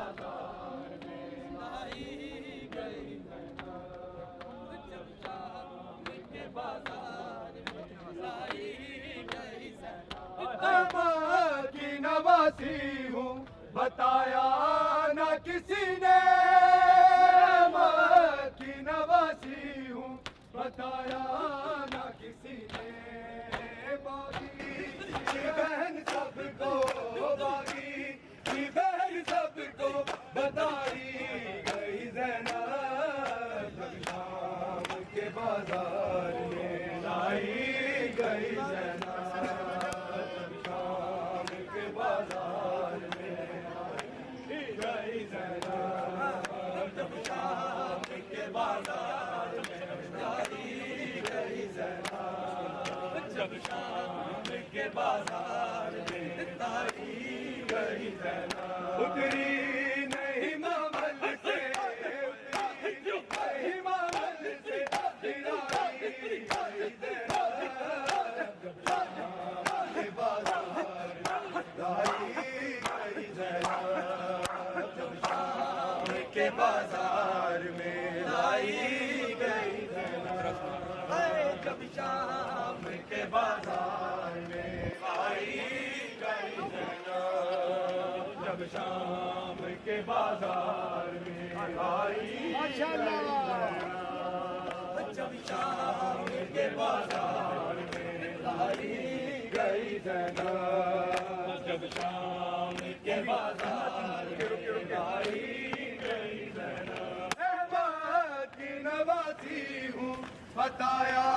बाजार में लाई गई जब शाम के बाजार में लाई गई की नवासी हूँ बताया न किसी ने, की नवासी हूँ बताया न किसी ने। बागी की बहन सबको, बागी की बहन सबको बताई गई ज़ैनब जब शाम के बाजार में लाई गई ज़ैनब जब शाम के बाजार में लाई गई ज़ैनब जब शाम के बाजार में लाई गई ज़ैनब जब शाम के बाजार में लाई गई ज़ैनब। उतरी नहीं मामल से, उतरी नहीं मामल से गिराई गई ज़ैनब जब शाम के बाजार में लाई गई ज़ैनब जब शाम के बाजार में लाई गई ज़ैनब जब शाम के बाजार में लाई गई ज़ैनब जब शाम के बाजार में लाई जब शाम के बाजार में लाई गई ज़ैनब जब शाम के बाजार में लाई गई ज़ैनब। अहमद की नवासी हूँ बताया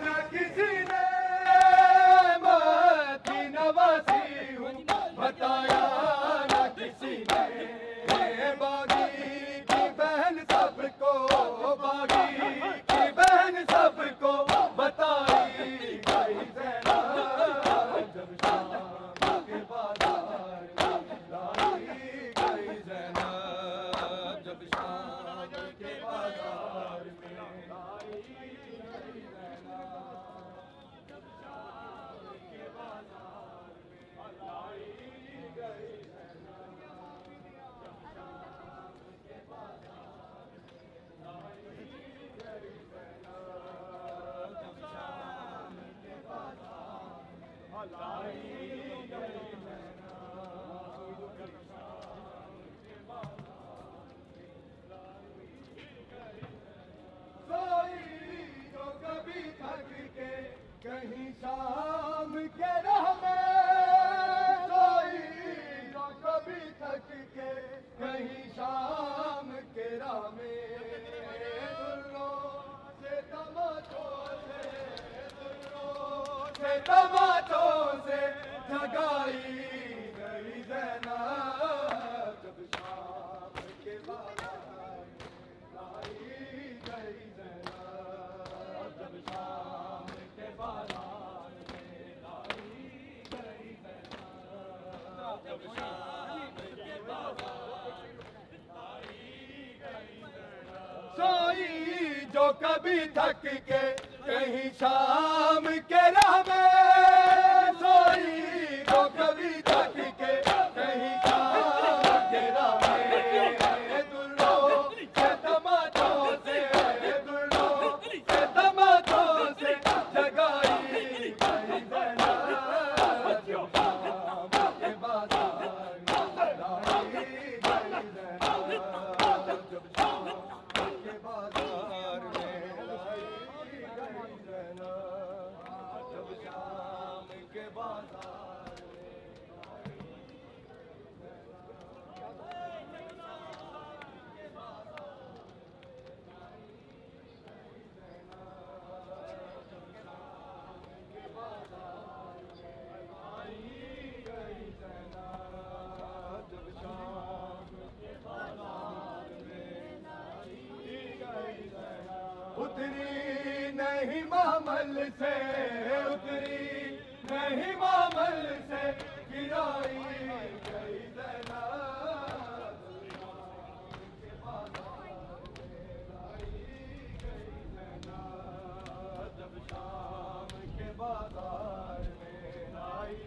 न किसी ने, अहमद की नवासी हूँ बताया न किसी ने। बागी की बहन सबको, बागी की बहन सबको बताई गई ज़ैनब जब शाम के बाजार में लाई गई ज़ैनब जब शाम के बाजार में लाई गई ज़ैनब जब शाम के बाजार में लाई गई कहीं शाम के राह में, सोई जो कभी थक के कहीं शाम के राह में। दुल्लों से तमाचों से, दुल्लों से तमाचों से जगाई गई ज़ैनब जब शाम के बाजार में लाई गई ज़ैनब जब शाम के बाजार में लाई गई ज़ैनब जब शाम के बाजार में लाई गई ज़ैनब। सोई जो कभी थक के कहीं शाम के राह में, सोई जो कभी थक के कहीं शाम के राह में। दुल्लों से तमाचों से, दुल्लों से तमाचों से जगाई गई ज़ैनब जब शाम के बाजार में लाई गई ज़ैनब जब शाम के बाजार में लाई गई ज़ैनब जब शाम के बाजार उतरी नहीं मामल से, उतरी नहीं मामल से गिराई गई ज़ैनब के बाजार में लाई गई ज़ैनब जब शाम के बाजार में लाई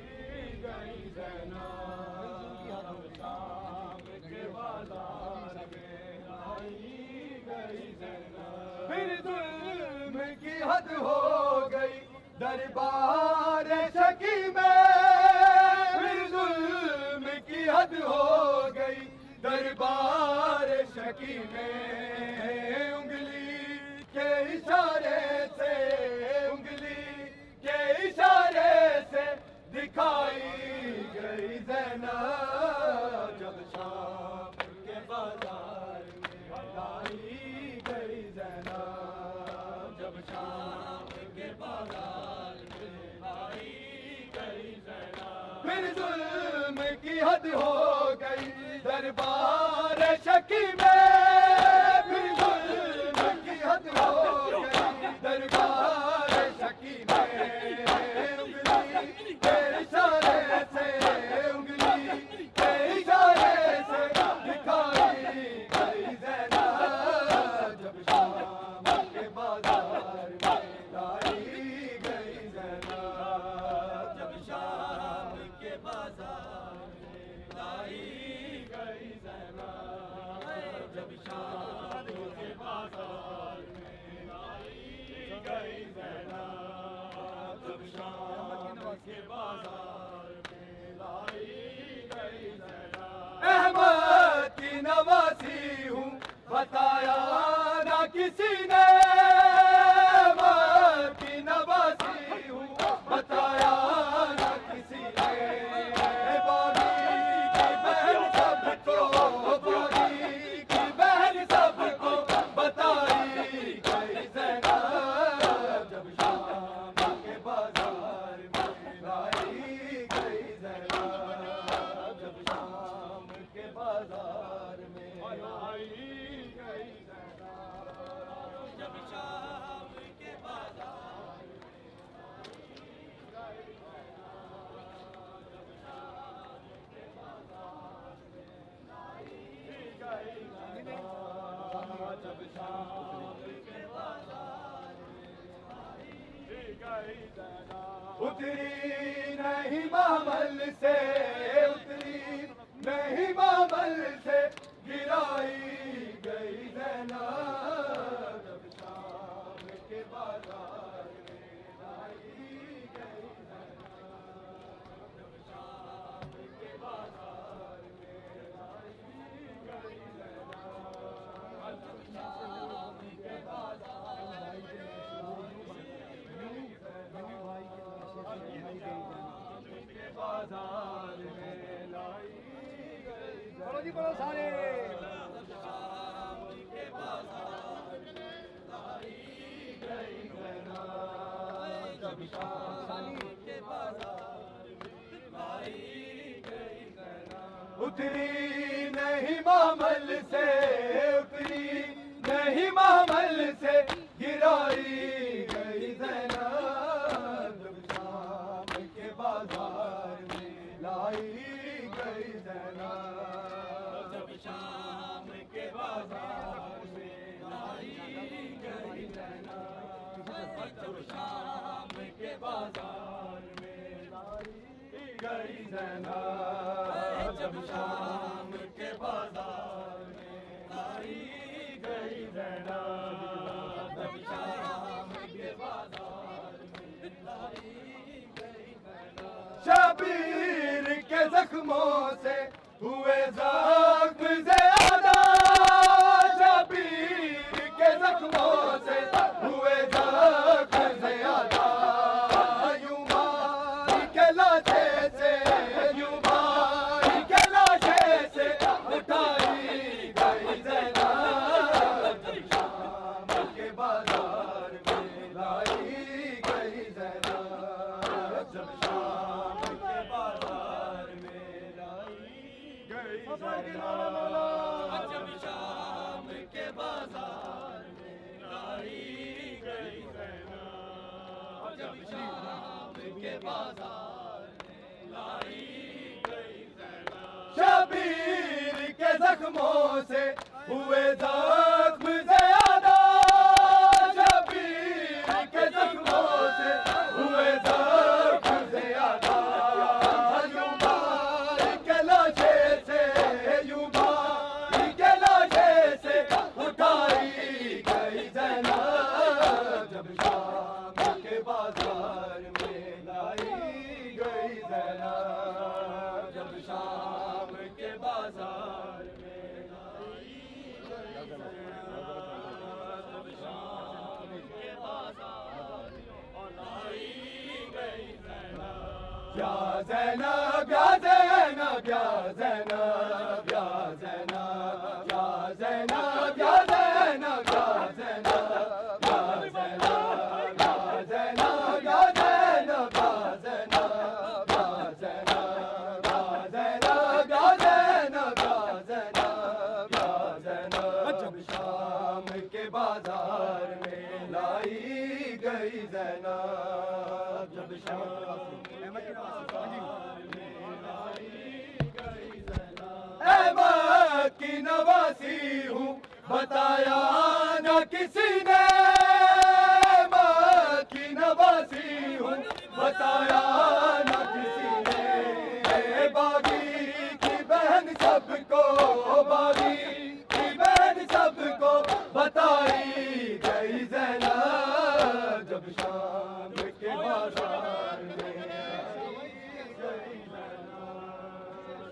गई ज़ैनब जब शाम के बाजार हद हो गई दरबार शकी में, फिर जुल्म की हद हो गई दरबार शकी में। उंगली के इशारे से, उंगली के इशारे से दिखाई गई ज़ैनब, जब शाम के बाजार में लाई गई ज़ैनब, जब शाम के बाजार में लाई गई ज़ैनब। फिर जुल्म की हद हो गई दरबार शकी में, फिर जुल्म की हद हो गई दरबार शकी में। उंगली के इशारे से, उंगली के इशारे से दिखाई गई ज़ैनब, जब शाम के बाजार में लाई गई ज़ैनब, जब शाम के बाजार में लाई गई ज़ैनब, जब शाम के बाजार में लाई गई ज़ैनब, जब शाम के बाजार में लाई गई ज़ैनब। अहमद की नवासी हूँ बताया ना किसी ने, अहमद की नवासी हूँ बताया ना किसी ने। बागी की बहन सबको, बागी की बहन सबको बताई गई ज़ैनब, जब शाम के बाजार में लाई गई ज़ैनब, जब शाम के बाजार में लाई गई ज़ैनब, जब शाम के बाजार में जब शाम के बाजार में गई ज़ैनब। उतरी नहीं मामल से, उतरी नहीं मामल से गिराई गई ज़ैनब, जब शाम के बाजार में लाई गई ज़ैनब, जब शाम के बाजार में लाई गई ज़ैनब, जब शाम के बाजार के बाजार में लाई गई ज़ैनब। बोलो सारे, जब शाम के बाजार में लाई गई ज़ैनब, जब शाम के बाजार में लाई गई ज़ैनब। उतरी नहीं मामल से, उतरी नहीं मामल से गिराई गई ज़ैनब, जब शाम के बाजार में लाई गई ज़ैनब, जब शाम के बाजार में लाई गई ज़ैनब, जब शाम के बाजार में लाई गई ज़ैनब, जब शाम के बाजार में लाई गई ज़ैनब, जब शाम के बाजार में लाई गई ज़ैनब। शबीर के जख्मों से हुए जख्म ज़्यादा, शबीर के जख्मों से हुए जख्म ज़्यादा। यूं मारी के लाशे से, यूं मारी के लाशे से उठाई गई ज़ैनब, जब शाम के बाजार में लाई गई ज़ैनब, जब शाम के बाजार में लाई गई ज़ैनब, जब शाम के बाजार में लाई गई ज़ैनब, जब शाम के बाजार में लाई गई ज़ैनब। शबीर के जख्मों से हुए जख्म ज़्यादा, शबीर के जख्मों से हुए जख्म ज़्यादा। यूं मारी के लाशे से, यूं मारी के लाशे से उठाई गई ज़ैनब, जब शाम या ज़ैनब या ज़ैनब या ज़ैनब या ज़ैनब या ज़ैनब या ज़ैनब या ज़ैनब या ज़ैनब या ज़ैनब या ज़ैनब या ज़ैनब या ज़ैनब या ज़ैनब या ज़ैनब या ज़ैनब या ज़ैनब जब शाम के बाजार में लाई गई ज़ैनब जब शाम की नवासी हूँ बताया न किसी ने माँ की नवासी हूँ बताया न किसी ने बागी की बहन सबको बागी की बहन सबको बताई गई ज़ैनब जब शाम के बाजार में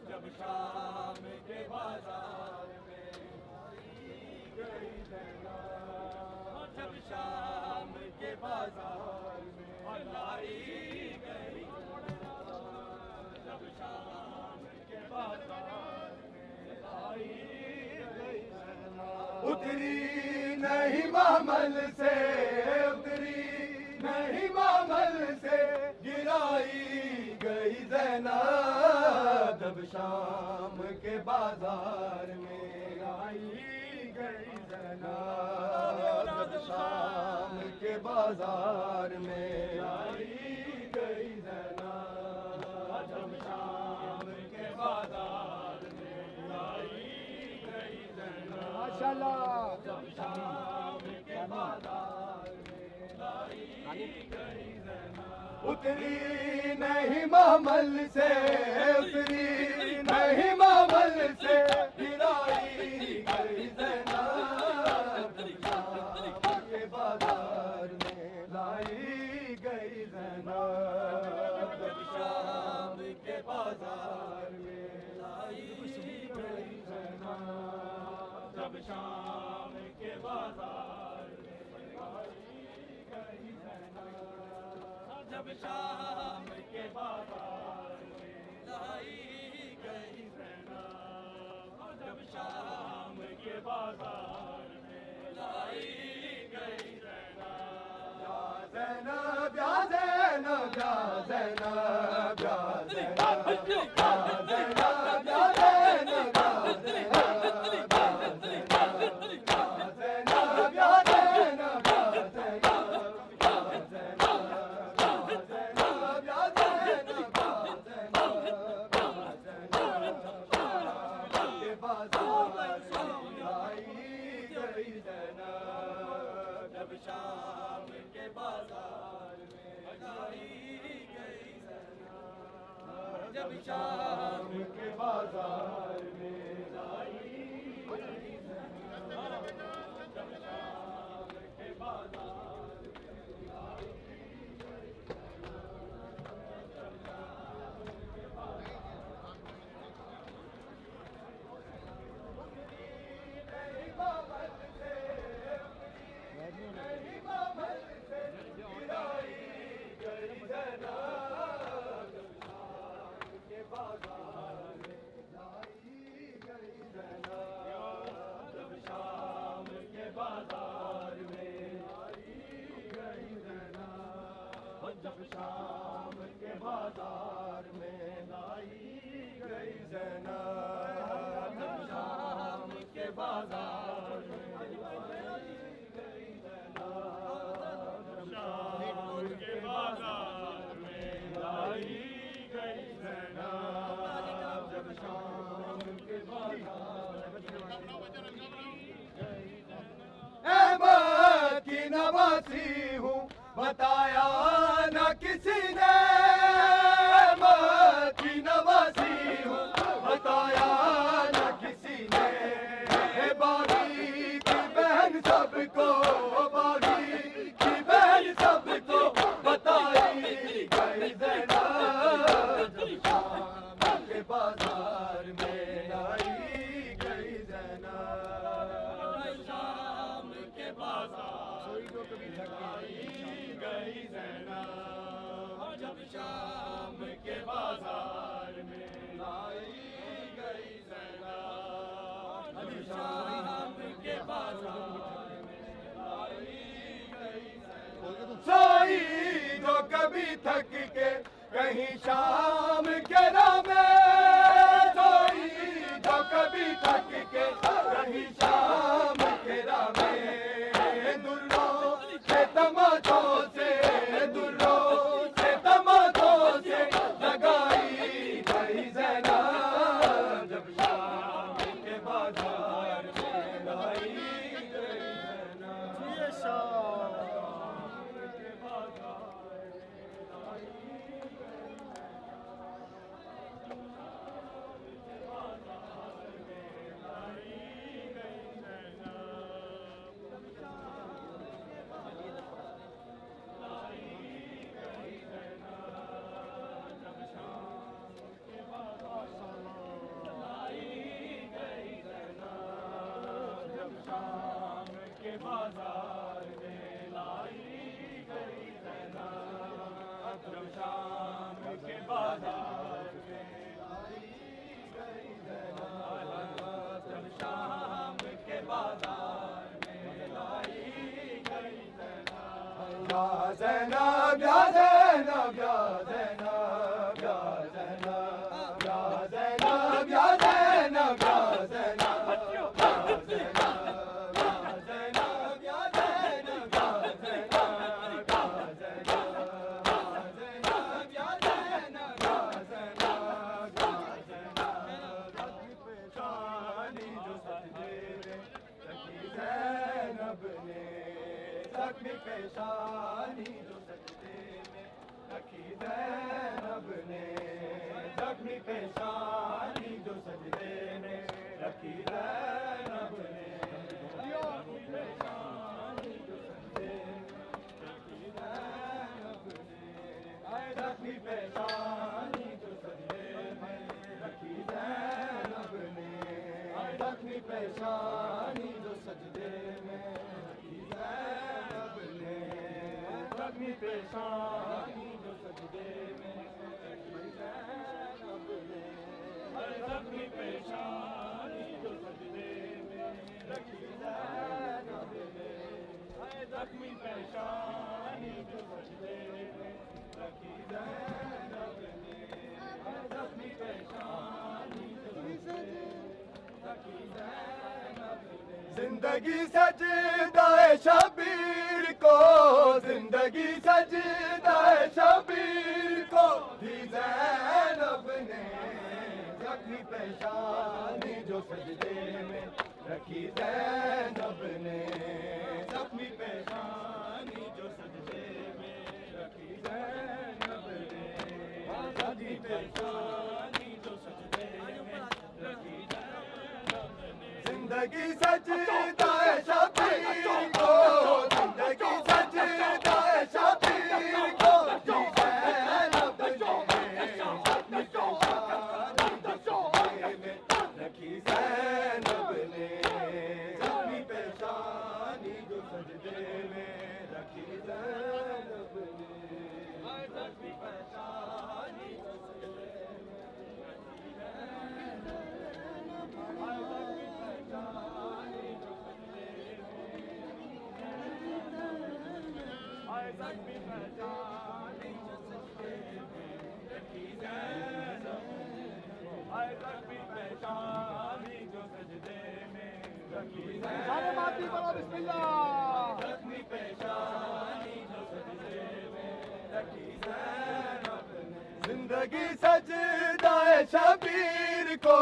जब शाम के बाजार में गई ज़ैनब जब शाम के बाजार में लाई गई जब शाम के बाजार में लाई गई उतरी नहीं मामल से उतरी नहीं मामल से गिराई गई ज़ैनब जब शाम के बाजार में आई गई ज़ैनब जब शाम के बाजार में आई गई ज़ैनब जब शाम के बाजार में आई गई ज़ैनब माशाअल्लाह जब शाम के बाजार में आई गई ज़ैनब उतरी नहीं मामल से उतरी नहीं मामल से गिराई गई ज़ैनब शाम के बाजार में लाई गई ज़ैनब शाम के बाजार में लाई गई ज़ैनब जब शाम के बाजार में लाई गई ज़ैनब जब शाम के बाजार में लाई गई ज़ैनब जब शाम के बाजार में लाई गई ज़ैनब या ज़ैनब या ज़ैनब या ज़ैनब या ज़ैनब या ज़ैनब या जब शाम के बाजार में लाई गई ज़ैनब जब शाम के बाजार में लाई गई ज़ैनब जब शाम के बाजार में लाई गई जब शाम के बाजार में लाई गई ज़ैनब जब शाम के बाजार में लाई गई ज़ैनब जब शाम के बाजार में लाई गई ज़ैनब जब शाम के बाजार अहमद की नवासी हूँ बताया न किसी ने अहमद की नवासी हूँ बताया न किसी ने बागी की बहन सबको बागी की बहन सबको बताई गई ज़ैनब जब शाम के बाजार में लाई गई ज़ैनब शाम के बाजार में लाई गई ज़ैनब जब शाम के थक के कहीं शाम के रामे सोई, जो कभी थक के कहीं शाम के रामे, दुर्रों से तमाचों से, दुर्रों से तमाचों से लगाई गई ज़ैनब, जब शाम के बाजार में लाई गई ज़ैनब। ये शाम के बाजार में लाई बाजार में लाई गई ज़ैनब, जब शाम के बाजार में लाई गई ज़ैनब, जब शाम के बाजार में लाई गई ज़ैनब। या ज़ैनब या ज़ैनब या ज़ैनब या ज़ैनब या ज़ैनब या ज़ैनब या ज़ैनब ज़ख्मी पेशानी जो सजदे में रखी ज़ैनब ने, ज़ख्मी पेशानी जो सजदे में रखी ज़ैनब ने, ज़ख्मी पेशानी जो सजदे में रखी ज़ैनब ने, ज़ख्मी पेशानी जो सजदे में रखी ज़ैनब ने, ज़ख्मी पेशानी जो सजदे में रखी ज़ैनब ने, ज़ख्मी पेशानी जो सजदे में रखी ज़ैनब ने, ज़ख्मी पेशानी जो सजदे में रखी ज़ैनब ने, ज़ख्मी पेशानी जो सजदे में रखी ज़ैनब ने, ज़ख्मी पेशानी जो सजदे में रखी ज़ैनब ने। जिंदगी सजदाए शबीर को, जिंदगी सजदाए शबीर को दी ज़ैनब ने, ज़ख्मी पेशानी जो सजदे में रखी ज़ैनब ने, ज़ख्मी पेशानी जो सजदे में रखी ज़ैनब ने, ज़ख्मी पेशानी जो सजदे में रखी ज़ैनब ने। जिंदगी सजदाए शबीर को, जिंदगी सजदाए शबीर को दी ज़ैनब ने, ज़ख्मी पेशानी जो सजदे में रखी ज़ैनब ने, ज़ख्मी पेशानी जो सजदे में रखी ज़ैनब ने, ज़ख्मी पेशानी जो सजदे में रखी ज़ैनब ने, ज़ख्मी पेशानी जो सजदे में रखी ज़ैनब ने। जिंदगी सजदाए शबीर को,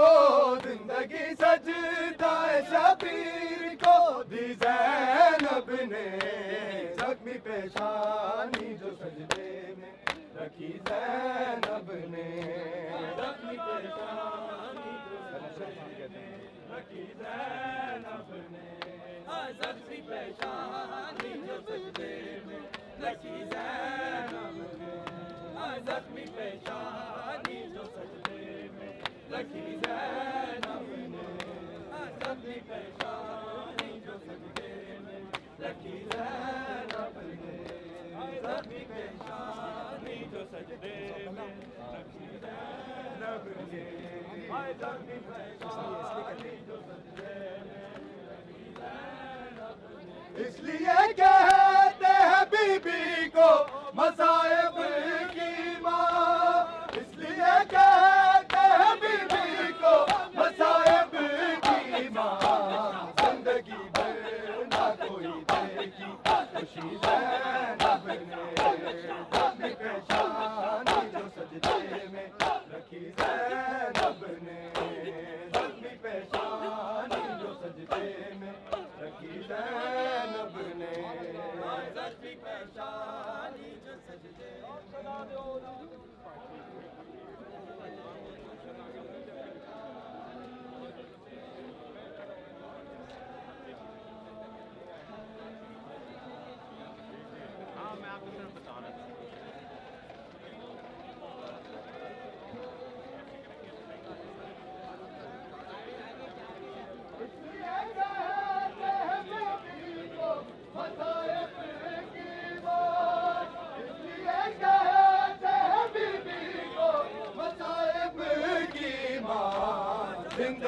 जिंदगी सजदाए शबीर को दी ज़ैनब ने, ज़ख्मी पेशानी जो सजदे में रखी ज़ैनब ने, ज़ख्मी पेशानी जो सजदे में रखी ज़ैनब ने, ज़ख्मी पेशानी जो सजदे में रखी ज़ैनब ने, ज़ख्मी पेशानी जो सजदे में रखी ज़ैनब ने, ज़ख्मी पेशानी जो सजदे में रखी ज़ैनब ने, ज़ख्मी पेशानी जो सजदे में रखी ज़ैनब ने, ज़ख्मी पेशानी जो सजदे में रखी ज़ैनब ने। इसलिए कहते हैं बीबी को मसाइब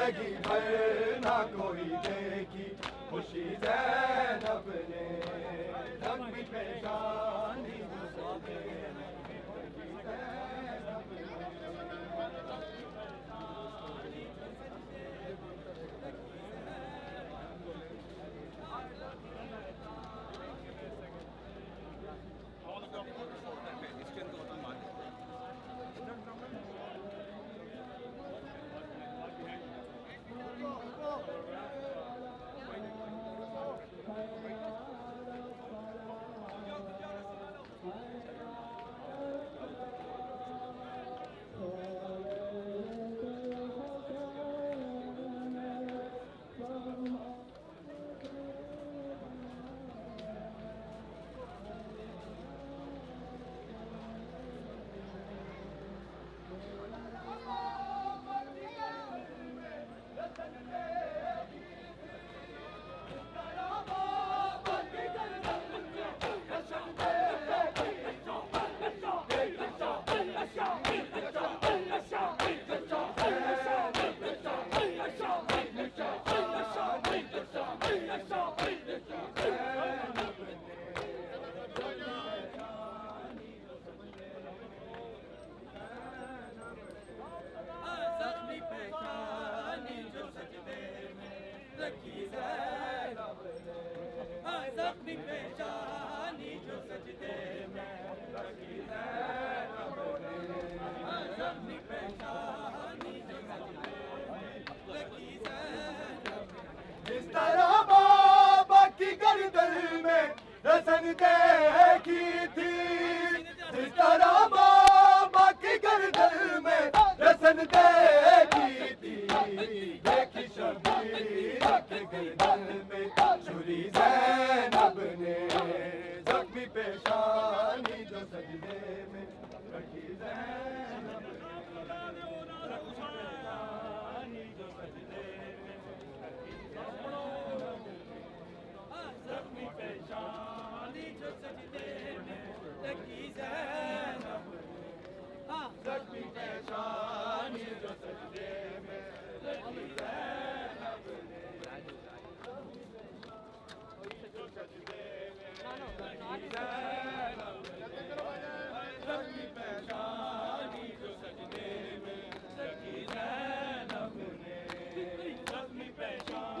जिंदगी भर ना कोई देखी खुशी ज़ैनब ने ज़ख्मी पेशानी ज़ख्मी पेशानी जो सजदे में रखी ज़ैनब ने ज़ख्मी पेशानी जो सजदे में रखी ज़ैनब जिस तरह बाबा की गर्दन में रसन देखी थी जिस तरह बाबा की गर्दन में रसन देखी थी देखी शबीर के गर्दन में छुरी ज़ैनब ने ज़ख्मी पेशानी जो सजदे में रखी ज़ैनब पेशानी जो सजदे में रखी ज़ख्मी पेशानी जो सजदे में रखी ज़ैनब ज़ख्मी पेशानी जो सजदे में रखी ज़ैनब ज़ख्मी पेशानी जो सजदे में रखी ज़ैनब ने ज़ख्मी पेशानी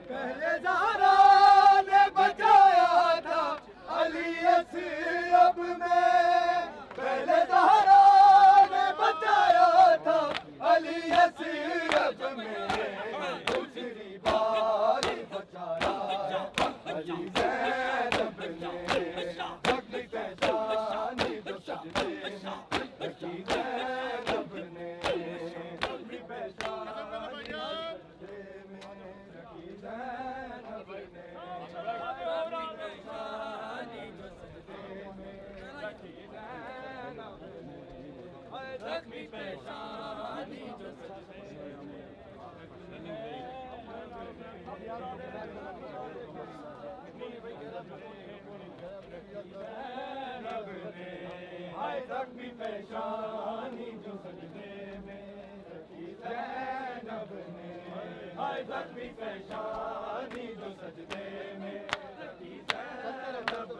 पहले ज़हरा ने बचाया था अली असरब में पहले ज़हरा ने बचाया था अली असरब में दूसरी बार बचाया अली ज़ैनब ने ज़ख्मी पेशानी जो सजदे में रखी ज़ैनब ने ज़ख्मी पेशानी ज़ैनब ने ज़ख्मी पेशानी जो ज़ख्मी पेशानी जो सजदे में रखी ज़ैनब ने ज़ख्मी पेशानी जो सजदे में रखी ज़ैनब ने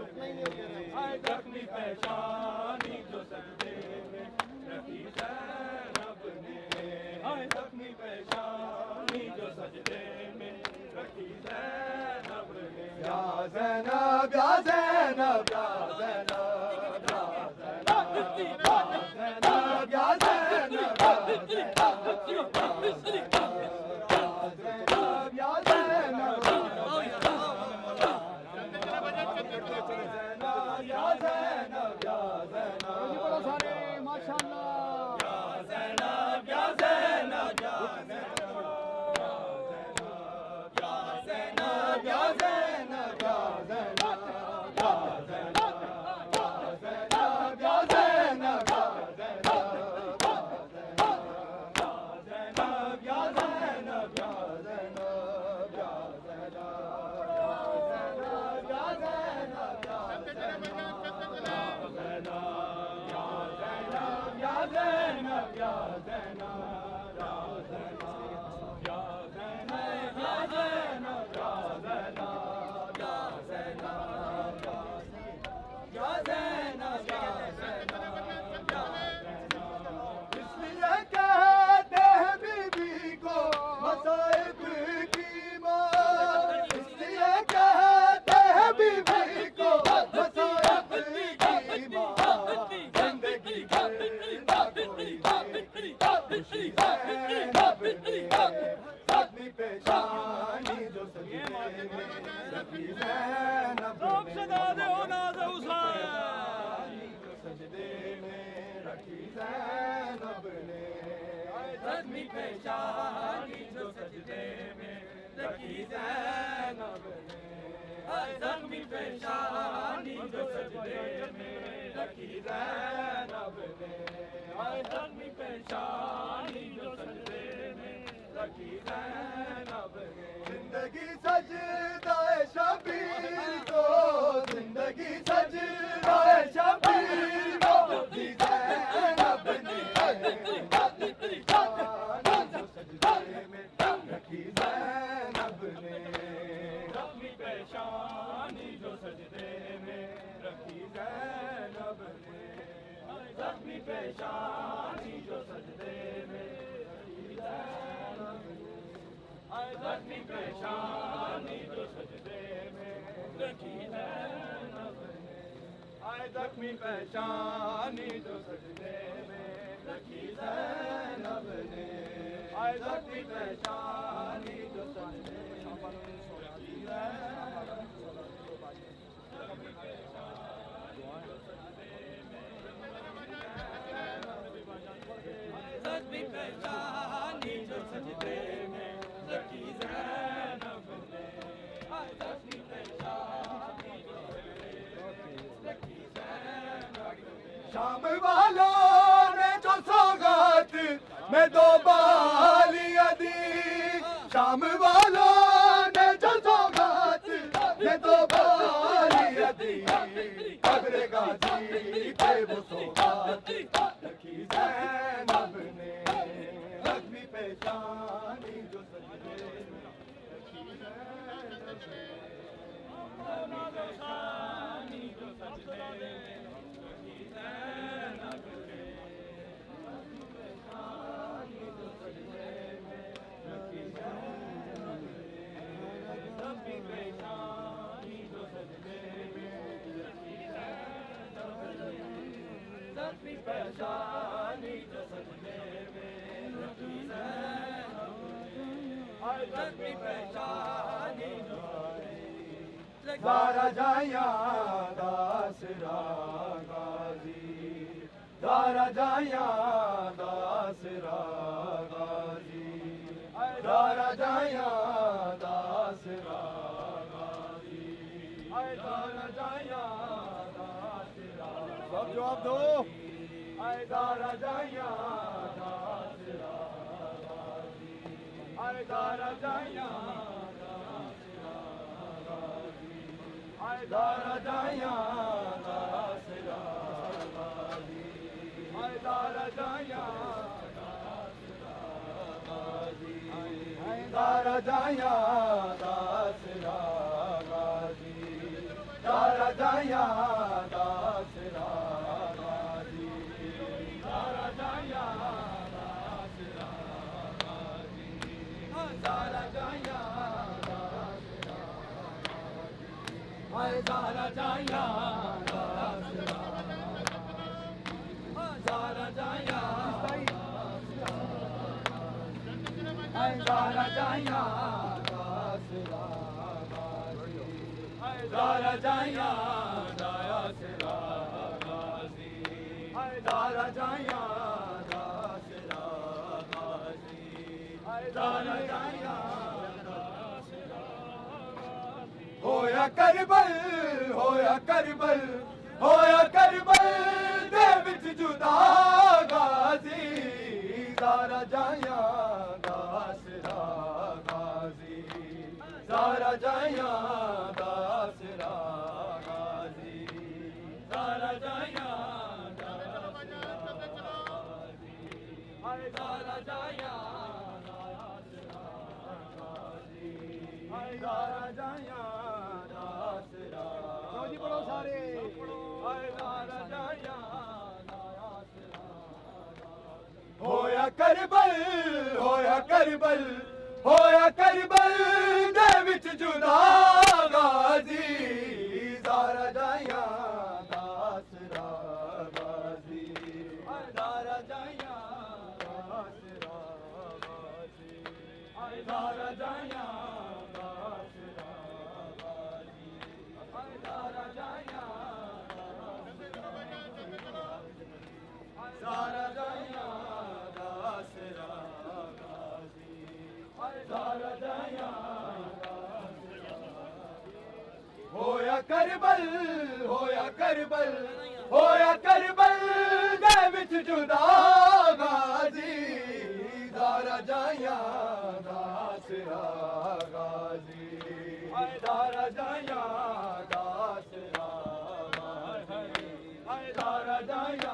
ज़ख्मी पेशानी जो सजदे में रखी ज़ैनब ने ज़ख्मी पेशानी जो सजदे में रखी ज़ैनब ने या ज़ैनब या ज़ैनब या ज़ैनब या ज़ैनब पेशानी जो सजदे में रखी ज़ैनब ने जो सजदे में रखी ज़ैनब ने ज़ख्मी पेशानी जो सजदे में रखी ज़ैनब ने ज़ख्मी पेशानी जो सजदे में रखी ज़ैनब ने ज़ख्मी पेशानी जो सजदे में रखी ज़ैनब ने जिंदगी सजदाए शबीर को जिंदगी सजदाए शबीर को दी ज़ैनब ने सजदे में रखी ज़ैनब ने ज़ख्मी पेशानी जो सजदे में रखी ज़ैनब ने ज़ख्मी पेशानी जो सजदे में रखी ज़ैनब ने ज़ख्मी पेशानी जो सजदे में रखी ज़ैनब ने ज़ख्मी पेशानी जो सजदे में रखी ज़ैनब ने ज़ख्मी पेशानी जो सजदे में रखी ज़ख्मी पेशानी जो सजदे में रखी ज़ैनब ने ज़ख्मी पेशानी जो सजदे में रखी ज़ैनब ने शाम वालों ने जो सौगात में दो बालियां दी शाम वालों ने जो सौगात में दो बालियां दी कब्र गाजी पे वो सौगात रखी ज़ैनब ने ज़ख्मी पेशानी जो सजदे में रखी ज़ैनब ने पेशानी जो सजदे में रखी ज़ैनब ने पेशानी जो सजदे में रखी ज़ैनब ने ज़ख्मी पेशानी जो सजदे में रखी ज़ैनब ने ज़ख्मी पेशानी जो सजदे में रखी ज़ैनब ने ज़ख्मी पेशानी जो दारा जाया दासरा गाजी दारा जाया दासरा गाजी दारा जाया दासरा गाजी दारा जाया दासरा सब जवाब दो दारा जाया दासरा गाजी दारा जाया दारा जाया दासरा गाजी दारा जाया दासरा गाजी दारा जाया दासरा गाजी दारा जाया दासरा गाजी दारा जाया दासरा गाजी दारा जाया दारा जाया दासरा दारा जाया दारा जाया दासरा दारा जाया दासरा गाजी दारा जाया दासरा गाजी दारा जाया होया करबल होया करबल होया करबल दे विच जुदा गाजी दारा जाया दासरा गाजी दारा जाया दासरा गाजी दारा जाया दारा जाया दारा जाया दासरा जी पढ़ो सारे दारा जाया होया करबल होया करबल होया करबल दे विच जुदा गाजी दारा जाया दासरा गाजी दारा जाया दासरा गाजी ज़ारा जाया दासरा गाजी ज़ारा जाया ज़ारा जाया दासरा गाजी ज़ारा जाया होया करबल होया करबल होया करबल दे विच जुदा गाजी ज़ारा जाया दासरा गाजी ज़ारा जाया दासरा गाजी ज़ारा जाया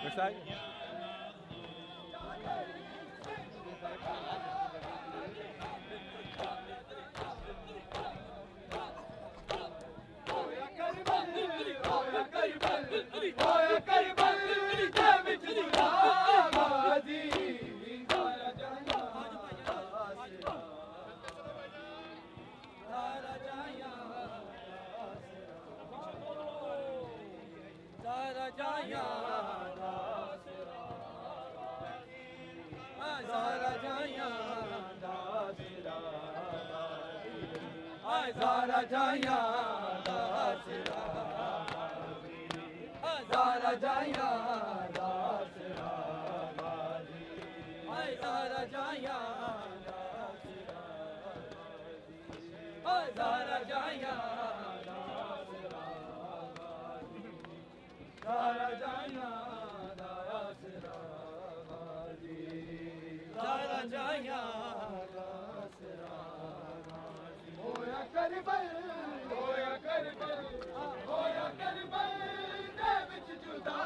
Which side? ज़ारा जाया दासरा ज़ारा जाया दासरा ज़ारा जाया दासरा ज़ारा जाया दासरा ज़ारा जाया दासरा ज़ारा जाया होया करबल होया करबल होया करबल दे विच जुदा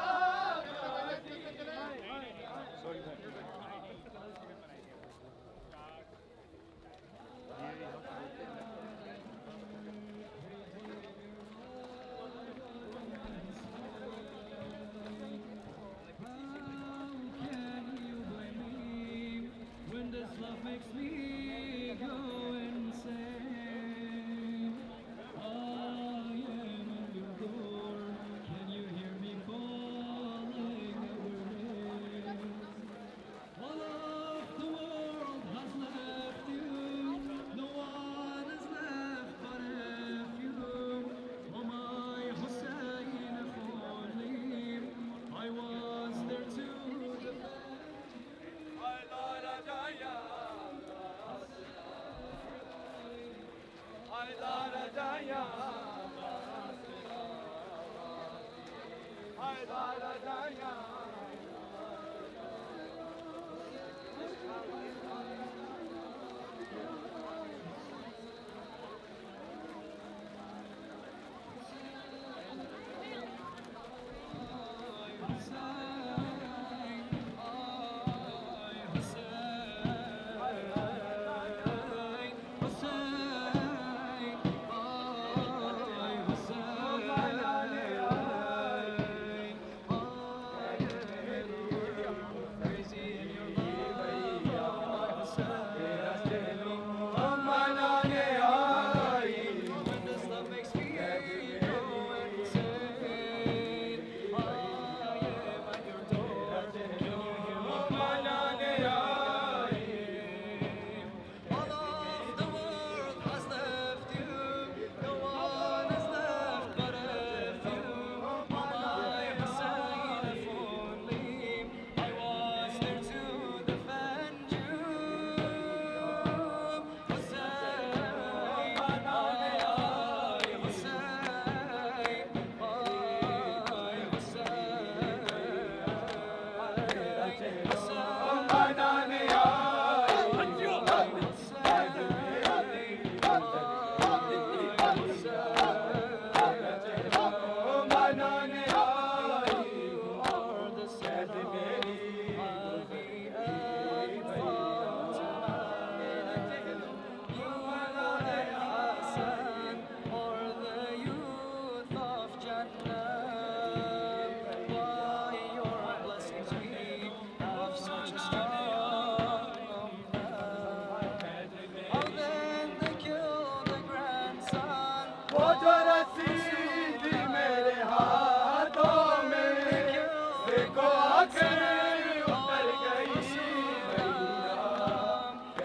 सारा जाया